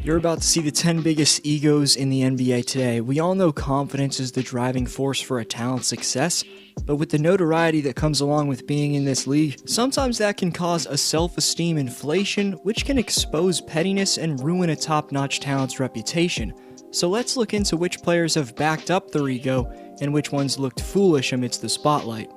You're about to see the 10 biggest egos in the NBA today. We all know confidence is the driving force for a talent's success, but with the notoriety that comes along with being in this league, sometimes that can cause a self-esteem inflation, which can expose pettiness and ruin a top-notch talent's reputation. So let's look into which players have backed up their ego and which ones looked foolish amidst the spotlight.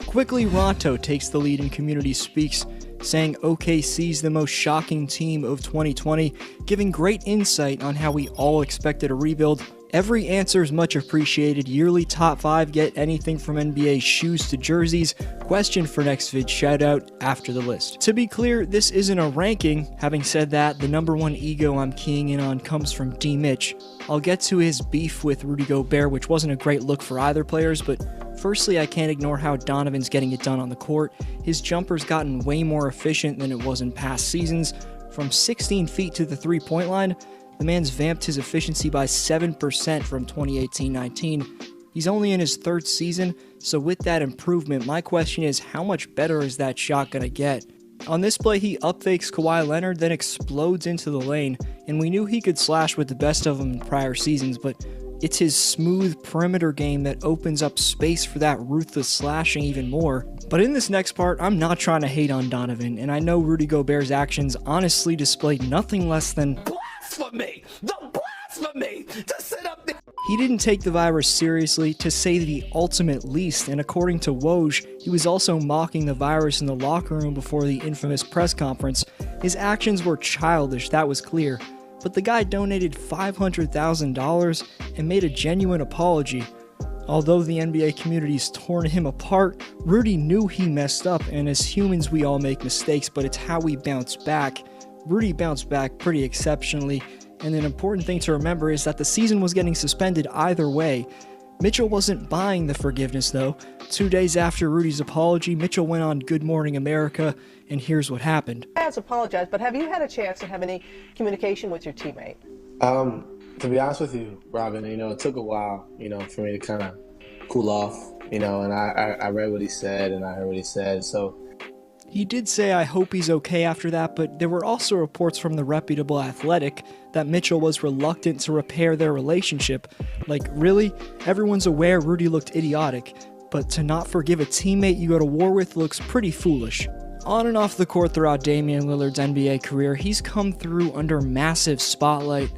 Quickly, Ronto takes the lead in Community Speaks, saying OKC's the most shocking team of 2020, giving great insight on how we all expected a rebuild. Every answer is much appreciated. Yearly top 5 get anything from NBA shoes to jerseys. Question for next vid shoutout after the list. To be clear, this isn't a ranking. Having said that, the number one ego I'm keying in on comes from D. Mitch. I'll get to his beef with Rudy Gobert, which wasn't a great look for either players, but firstly, I can't ignore how Donovan's getting it done on the court. His jumper's gotten way more efficient than it was in past seasons. From 16 feet to the three-point line, the man's vamped his efficiency by 7% from 2018-19. He's only in his third season, so with that improvement, my question is, how much better is that shot gonna get? On this play, he upfakes Kawhi Leonard, then explodes into the lane, and we knew he could slash with the best of them in prior seasons, but it's his smooth perimeter game that opens up space for that ruthless slashing even more. But in this next part, I'm not trying to hate on Donovan, and I know Rudy Gobert's actions honestly displayed nothing less than blasphemy! The blasphemy! To sit up there! He didn't take the virus seriously, to say the ultimate least, and according to Woj, he was also mocking the virus in the locker room before the infamous press conference. His actions were childish, that was clear. But the guy donated $500,000 and made a genuine apology. Although the NBA community's torn him apart, Rudy knew he messed up, and as humans we all make mistakes, but it's how we bounce back. Rudy bounced back pretty exceptionally, and an important thing to remember is that the season was getting suspended either way. Mitchell wasn't buying the forgiveness though. 2 days after Rudy's apology, Mitchell went on Good Morning America, and here's what happened. He has apologized, but have you had a chance to have any communication with your teammate? To be honest with you, Robin, it took a while, for me to kind of cool off, and I read what he said and I heard what he said, so. He did say, I hope he's okay after that, but there were also reports from the reputable Athletic that Mitchell was reluctant to repair their relationship. Like, really? Everyone's aware Rudy looked idiotic, but to not forgive a teammate you go to war with looks pretty foolish. On and off the court throughout Damian Lillard's NBA career, he's come through under massive spotlight.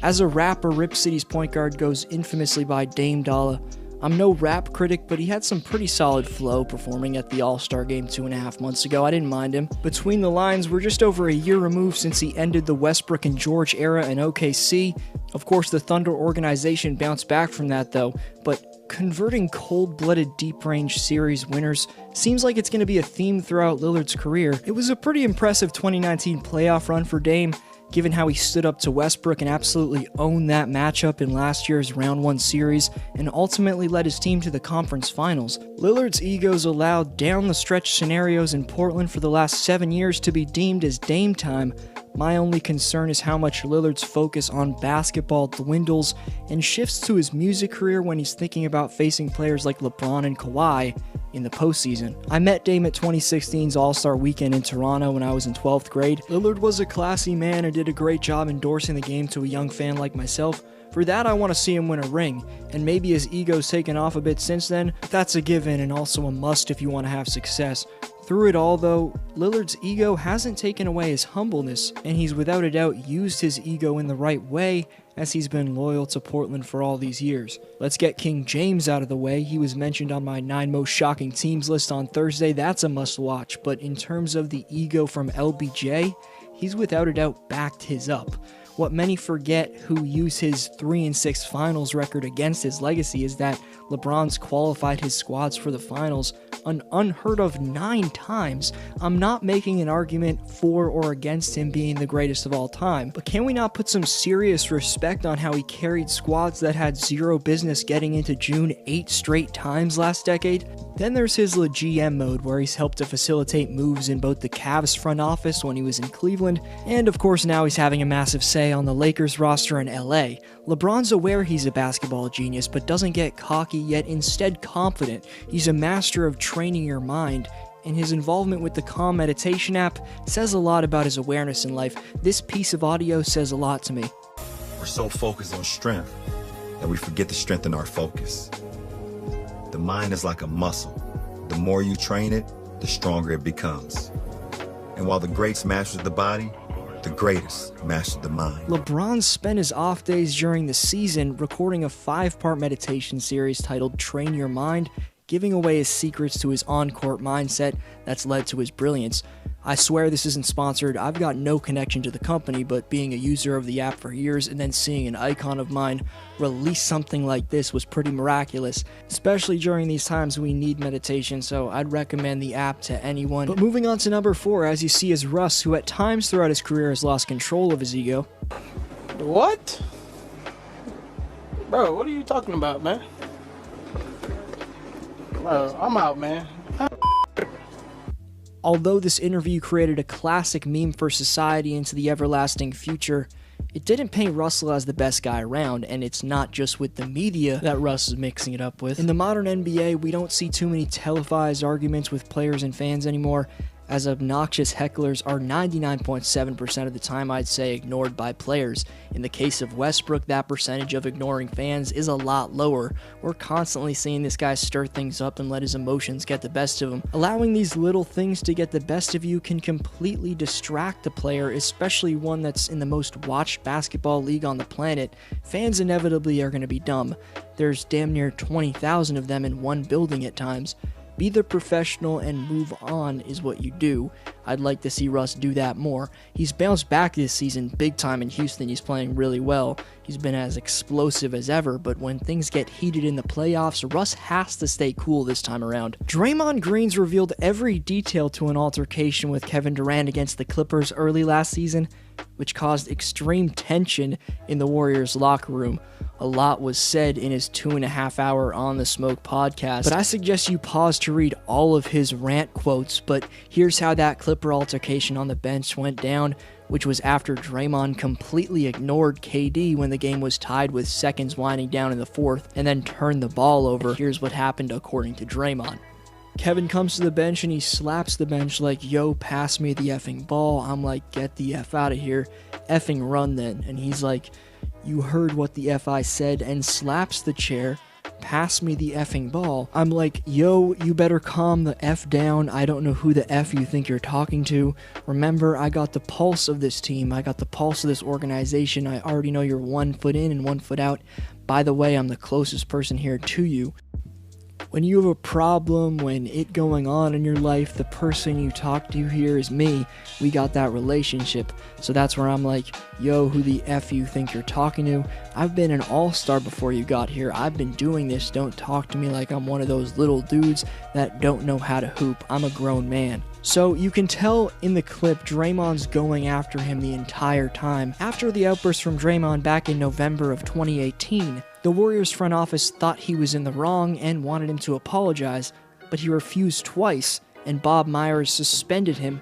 As a rapper, Rip City's point guard goes infamously by Dame Dollar. I'm no rap critic, but he had some pretty solid flow performing at the All-Star game 2.5 months ago. I didn't mind him. Between the lines, we're just over a year removed since he ended the Westbrook and George era in OKC. Of course, the Thunder organization bounced back from that though, but converting cold-blooded deep-range series winners seems like it's going to be a theme throughout Lillard's career. It was a pretty impressive 2019 playoff run for Dame, given how he stood up to Westbrook and absolutely owned that matchup in last year's Round 1 series and ultimately led his team to the conference finals. Lillard's egos allowed down-the-stretch scenarios in Portland for the last 7 years to be deemed as Dame time. My only concern is how much Lillard's focus on basketball dwindles and shifts to his music career when he's thinking about facing players like LeBron and Kawhi in the postseason. I met Dame at 2016's All-Star Weekend in Toronto when I was in 12th grade. Lillard was a classy man and did a great job endorsing the game to a young fan like myself. For that, I want to see him win a ring, and maybe his ego's taken off a bit since then, but that's a given and also a must if you want to have success. Through it all though, Lillard's ego hasn't taken away his humbleness, and he's without a doubt used his ego in the right way as he's been loyal to Portland for all these years. Let's get King James out of the way. He was mentioned on my 9 most shocking teams list on Thursday. That's a must watch, but in terms of the ego from LBJ, he's without a doubt backed his up. What many forget who use his 3-6 finals record against his legacy is that LeBron's qualified his squads for the finals an unheard of 9 times. I'm not making an argument for or against him being the greatest of all time, but can we not put some serious respect on how he carried squads that had zero business getting into June 8 straight times last decade? Then there's his GM mode, where he's helped to facilitate moves in both the Cavs front office when he was in Cleveland, and of course now he's having a massive say on the Lakers roster in LA. LeBron's aware he's a basketball genius, but doesn't get cocky, yet instead confident. He's a master of training your mind. and his involvement with the Calm meditation app says a lot about his awareness in life. This piece of audio says a lot to me. We're so focused on strength that we forget to strengthen our focus. The mind is like a muscle. The more you train it, the stronger it becomes. And while the greats mastered the body, the greatest mastered the mind. LeBron spent his off days during the season recording a 5-part meditation series titled Train Your Mind, giving away his secrets to his on-court mindset that's led to his brilliance. I swear this isn't sponsored. I've got no connection to the company, but being a user of the app for years and then seeing an icon of mine release something like this was pretty miraculous, especially during these times we need meditation, so I'd recommend the app to anyone. But moving on to number 4, as you see, is Russ, who at times throughout his career has lost control of his ego. What? Bro, what are you talking about, man? Bro, I'm out, man. Although this interview created a classic meme for society into the everlasting future, it didn't paint Russell as the best guy around, and it's not just with the media that Russ is mixing it up with. In the modern NBA, we don't see too many televised arguments with players and fans anymore, as obnoxious hecklers are 99.7% of the time, I'd say, ignored by players. In the case of Westbrook, that percentage of ignoring fans is a lot lower. We're constantly seeing this guy stir things up and let his emotions get the best of him. Allowing these little things to get the best of you can completely distract the player, especially one that's in the most watched basketball league on the planet. Fans inevitably are going to be dumb. There's damn near 20,000 of them in one building at times. Be the professional and move on is what you do. I'd like to see Russ do that more. He's bounced back this season big time in Houston. He's playing really well. He's been as explosive as ever, but when things get heated in the playoffs, Russ has to stay cool this time around. Draymond Green's revealed every detail to an altercation with Kevin Durant against the Clippers early last season, which caused extreme tension in the Warriors locker room. A lot was said in his 2.5-hour On the Smoke podcast, but I suggest you pause to read all of his rant quotes. But here's how that Clipper altercation on the bench went down, which was after Draymond completely ignored KD when the game was tied with seconds winding down in the fourth, and then turned the ball over. Here's what happened according to Draymond. Kevin comes to the bench and he slaps the bench like, yo, pass me the effing ball. I'm like, get the F out of here. Effing run then. And he's like, you heard what the F I said, and slaps the chair. Pass me the effing ball. I'm like, yo, you better calm the F down. I don't know who the F you think you're talking to. Remember, I got the pulse of this team. I got the pulse of this organization. I already know you're 1 foot in and 1 foot out. By the way, I'm the closest person here to you. When you have a problem, when it going on in your life, the person you talk to here is me. We got that relationship. So that's where I'm like, yo, who the F you think you're talking to? I've been an all-star before you got here. I've been doing this. Don't talk to me like I'm one of those little dudes that don't know how to hoop. I'm a grown man. So you can tell in the clip, Draymond's going after him the entire time. After the outburst from Draymond back in November of 2018, the Warriors front office thought he was in the wrong and wanted him to apologize, but he refused twice, and Bob Myers suspended him.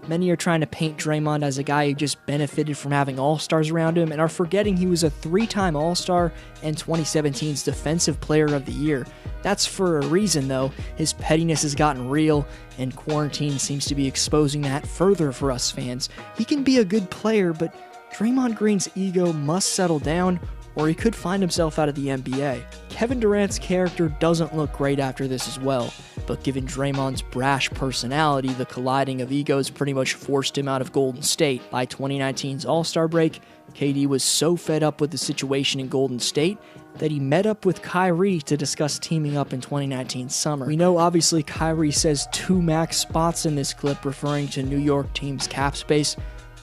Many are trying to paint Draymond as a guy who just benefited from having all-stars around him and are forgetting he was a 3-time all-star and 2017's Defensive Player of the Year. That's for a reason, though. His pettiness has gotten real, and quarantine seems to be exposing that further for us fans. He can be a good player, but Draymond Green's ego must settle down, or he could find himself out of the NBA. Kevin Durant's character doesn't look great after this as well, but given Draymond's brash personality, the colliding of egos pretty much forced him out of Golden State. By 2019's All-Star break, KD was so fed up with the situation in Golden State that he met up with Kyrie to discuss teaming up in 2019 summer. We know obviously Kyrie says 2 max spots in this clip, referring to New York team's cap space.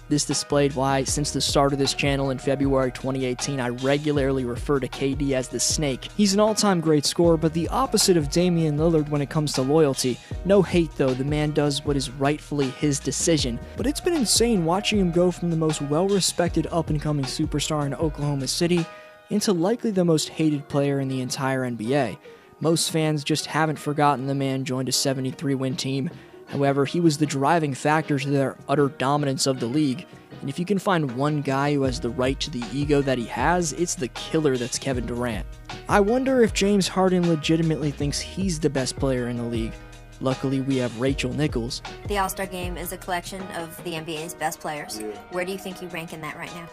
This displayed why, since the start of this channel in February 2018, I regularly refer to KD as the Snake. He's an all-time great scorer, but the opposite of Damian Lillard when it comes to loyalty. No hate though, the man does what is rightfully his decision. But it's been insane watching him go from the most well-respected up-and-coming superstar in Oklahoma City into likely the most hated player in the entire NBA. Most fans just haven't forgotten the man joined a 73-win team. However, he was the driving factor to their utter dominance of the league, and if you can find one guy who has the right to the ego that he has, it's the killer that's Kevin Durant. I wonder if James Harden legitimately thinks he's the best player in the league. Luckily, we have Rachel Nichols. The All-Star Game is a collection of the NBA's best players. Yeah. Where do you think you rank in that right now?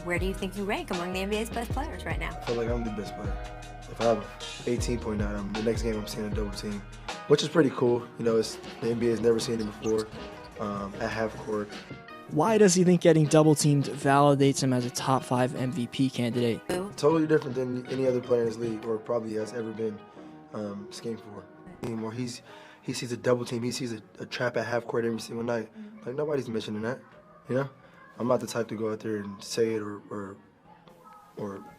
Where do you think you rank among the NBA's best players right now? I feel like I'm the best player. If I have 18.9, the next game I'm seeing a double team, which is pretty cool. You know, the NBA has never seen it before at half court. Why does he think getting double teamed validates him as a top 5 MVP candidate? Totally different than any other player in this league, or probably has ever been schemed for. Or he sees a double team, he sees a trap at half court every single night. Like, nobody's mentioning that, you know? I'm not the type to go out there and say it or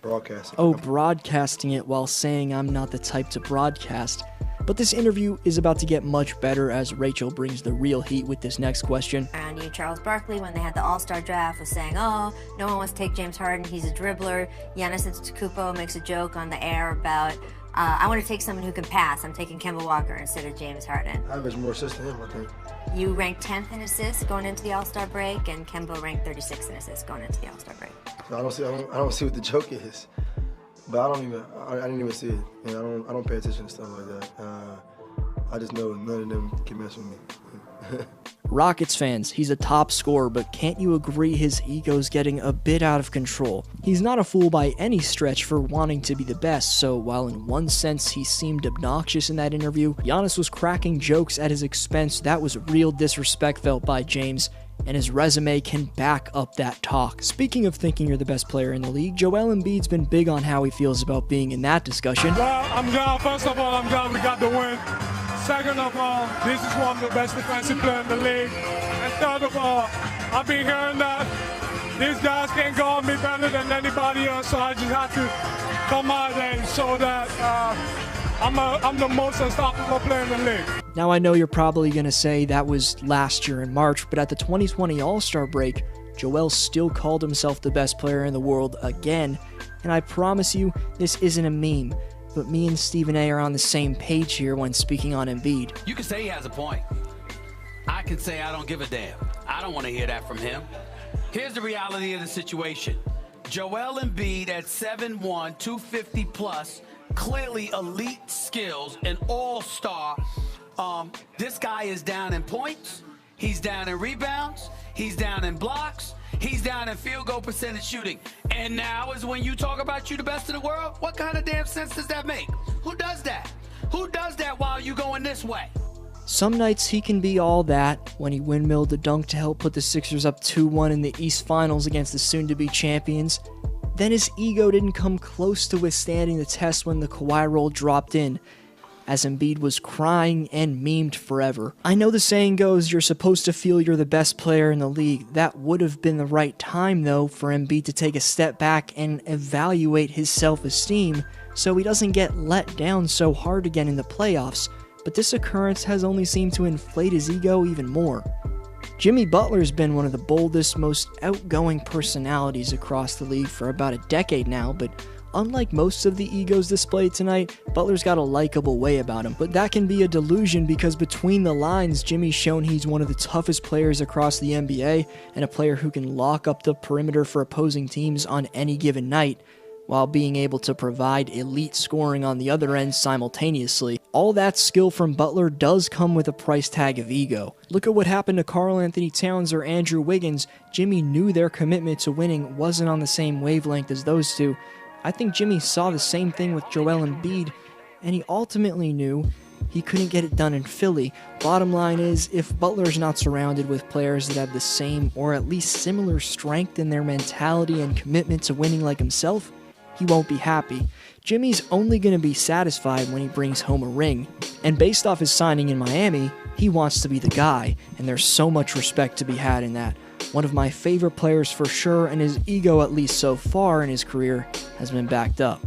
broadcast it. Oh, broadcasting it while saying I'm not the type to broadcast. But this interview is about to get much better as Rachel brings the real heat with this next question. Around you, Charles Barkley, when they had the All-Star draft, was saying, oh, no one wants to take James Harden, he's a dribbler. Giannis Antetokounmpo makes a joke on the air about, I want to take someone who can pass. I'm taking Kemba Walker instead of James Harden. I average more assists than him, I think. You ranked 10th in assists going into the All-Star break, and Kemba ranked 36th in assists going into the All-Star break. So I don't see what the joke is, but I didn't even see it. You know, I don't pay attention to stuff like that. I just know none of them can mess with me. Rockets fans, he's a top scorer, but can't you agree his ego's getting a bit out of control? He's not a fool by any stretch for wanting to be the best, so while in one sense he seemed obnoxious in that interview, Giannis was cracking jokes at his expense. That was real disrespect felt by James, and his resume can back up that talk. Speaking of thinking you're the best player in the league, Joel Embiid's been big on how he feels about being in that discussion. Well, I'm glad, first of all, I'm glad we got the win. Second of all, this is one of the best defensive players in the league. And third of all, I've been hearing that these guys can't guard me better than anybody else, so I just have to come out there and show that I'm the most unstoppable player in the league. Now I know you're probably going to say that was last year in March, but at the 2020 All-Star break, Joel still called himself the best player in the world again, and I promise you, this isn't a meme. But me and Stephen A are on the same page here when speaking on Embiid. You can say he has a point. I can say I don't give a damn. I don't want to hear that from him. Here's the reality of the situation. Joel Embiid at 7'1", 250 plus, clearly elite skills, an all-star. This guy is down in points. He's down in rebounds. He's down in blocks. He's down in field goal percentage shooting. And now is when you talk about you the best in the world? What kind of damn sense does that make? Who does that? Who does that while you going this way? Some nights he can be all that, when he windmilled a dunk to help put the Sixers up 2-1 in the East Finals against the soon-to-be champions. Then his ego didn't come close to withstanding the test when the Kawhi roll dropped in, as Embiid was crying and memed forever. I know the saying goes, you're supposed to feel you're the best player in the league. That would have been the right time, though, for Embiid to take a step back and evaluate his self-esteem so he doesn't get let down so hard again in the playoffs. But this occurrence has only seemed to inflate his ego even more. Jimmy Butler's been one of the boldest, most outgoing personalities across the league for about a decade now, but unlike most of the egos displayed tonight, Butler's got a likable way about him. But that can be a delusion because between the lines, Jimmy's shown he's one of the toughest players across the NBA and a player who can lock up the perimeter for opposing teams on any given night, while being able to provide elite scoring on the other end simultaneously. All that skill from Butler does come with a price tag of ego. Look at what happened to Karl Anthony Towns or Andrew Wiggins. Jimmy knew their commitment to winning wasn't on the same wavelength as those two. I think Jimmy saw the same thing with Joel Embiid, and he ultimately knew he couldn't get it done in Philly. Bottom line is, if Butler's not surrounded with players that have the same or at least similar strength in their mentality and commitment to winning like himself, he won't be happy. Jimmy's only going to be satisfied when he brings home a ring. And based off his signing in Miami, he wants to be the guy, and there's so much respect to be had in that. One of my favorite players for sure, and his ego, at least so far in his career, has been backed up.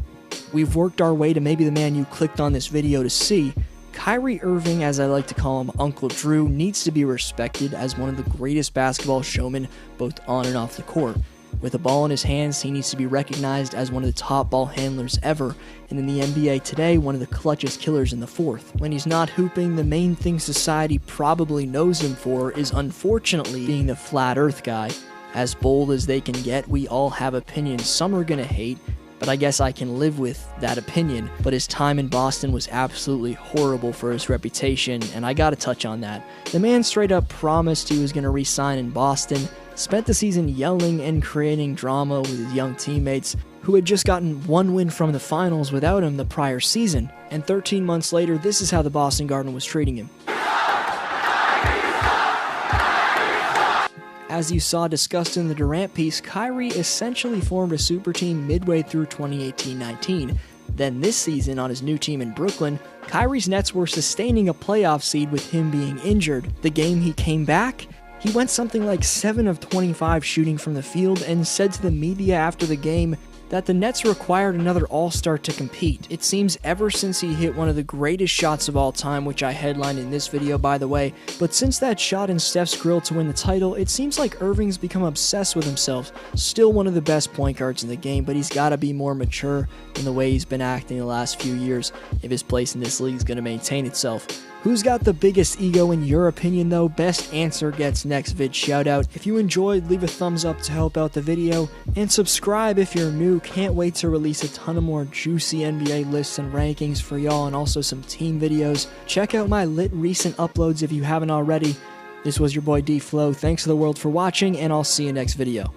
We've worked our way to maybe the man you clicked on this video to see. Kyrie Irving, as I like to call him Uncle Drew, needs to be respected as one of the greatest basketball showmen both on and off the court. With a ball in his hands, he needs to be recognized as one of the top ball handlers ever, and in the NBA today, one of the clutchest killers in the fourth. When he's not hooping, the main thing society probably knows him for is unfortunately being the flat earth guy. As bold as they can get, we all have opinions some are gonna hate, but I guess I can live with that opinion. But his time in Boston was absolutely horrible for his reputation, and I gotta touch on that. The man straight up promised he was gonna re-sign in Boston, spent the season yelling and creating drama with his young teammates, who had just gotten one win from the finals without him the prior season, and 13 months later, this is how the Boston Garden was treating him. As you saw discussed in the Durant piece, Kyrie essentially formed a super team midway through 2018-19. Then this season, on his new team in Brooklyn, Kyrie's Nets were sustaining a playoff seed with him being injured. The game he came back, he went something like 7 of 25 shooting from the field and said to the media after the game that the Nets required another all-star to compete. It seems ever since he hit one of the greatest shots of all time, which I headlined in this video by the way, but since that shot in Steph's grill to win the title, it seems like Irving's become obsessed with himself. Still one of the best point guards in the game, but he's got to be more mature in the way he's been acting the last few years if his place in this league is going to maintain itself. Who's got the biggest ego in your opinion though? Best answer gets next vid shoutout. If you enjoyed, leave a thumbs up to help out the video, and subscribe if you're new. Can't wait to release a ton of more juicy NBA lists and rankings for y'all, and also some team videos. Check out my lit recent uploads if you haven't already. This was your boy D Flow. Thanks to the world for watching, and I'll see you next video.